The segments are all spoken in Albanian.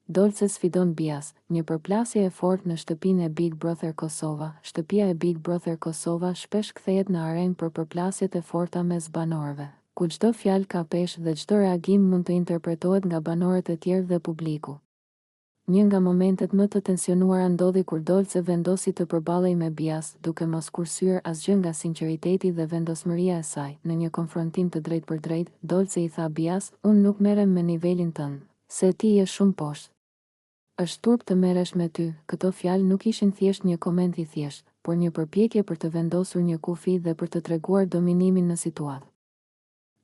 Dolce sfidon Bias, një përplasje e fortë në shtëpinë e Big Brother Kosova. Shtëpia e Big Brother Kosova shpesh kthehet në arenë për përplasjet e forta mes banorëve, ku çdo fjalë ka peshë dhe çdo reagim mund të interpretohet nga banorët e tjerë dhe publiku. Një nga momentet më të tensionuara ndodhi kur Dolce vendosi të përballej me Bias, duke mos kursyer asgjë nga sinqeriteti dhe vendosmëria e saj. Në një konfrontim të drejtë-për-drejtë, Dolce i tha Bias: "Unë nuk merrem me nivelin tënd, se ti je shumë poshtë. Është turp të merresh me ty." Këto fjalë nuk ishin thjesht një koment i thjeshtë, por një përpjekje për të vendosur një kufi dhe për të treguar dominimin në situatë.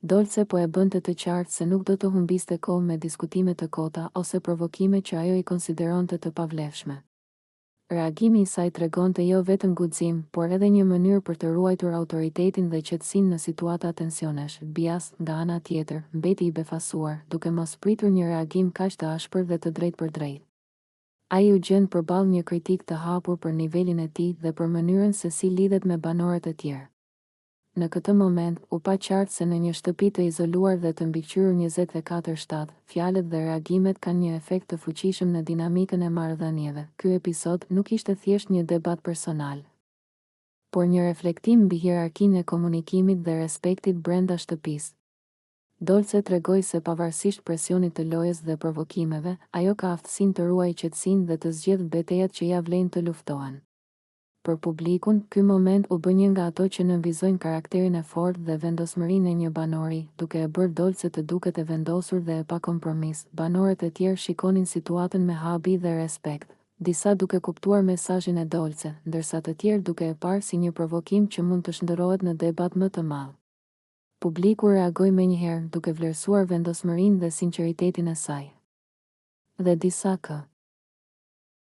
Dolce po e bënte të qartë se nuk do të humbiste kohë me diskutime të kota ose provokime që ajo i konsideronte të pavlefshme. Reagimi i saj tregonte jo vetëm guxim, por edhe një mënyrë për të ruajtur autoritetin dhe qetësinë në situata tensionesh. Bias, nga ana tjetër, mbeti i befasuar, duke mos pritur një reagim kaq të ashpër dhe të drejtë-për-drejtë. Ai u gjen përballë një kritik të hapur për nivelin e tij dhe për mënyrën se si lidhet me banorët e tjerë. Në këtë moment, u pa qartë se në një shtëpi të izoluar dhe të mbikëqyrur 24/7, fjalët dhe reagimet kanë një efekt të fuqishëm në dinamikën e marrëdhënieve. Ky episod nuk ishte thjesht një debat personal, por një reflektim mbi hierarkinë e komunikimit dhe respektit brenda shtëpisë. Dolce tregoi se pavarësisht presionit të lojës dhe provokimeve, ajo ka aftësinë të ruajë qetësinë dhe të zgjedhë betejat që ia vlen të luftohen. Për publikun, ky moment u bë një nga ato që nënvizojnë karakterin e fortë dhe vendosmërinë e një banori, duke e bërë Dolce të duket e vendosur dhe e pa kompromis. Banorët e tjerë shikonin situatën me habi dhe respekt, disa duke kuptuar mesazhin e Dolce, ndërsa të tjerë duke e parë si një provokim që mund të shndërrohet në debat më të madh. Publiku reagoi menjëherë duke vlerësuar vendosmërinë dhe sinqeritetin e saj. Dhe disa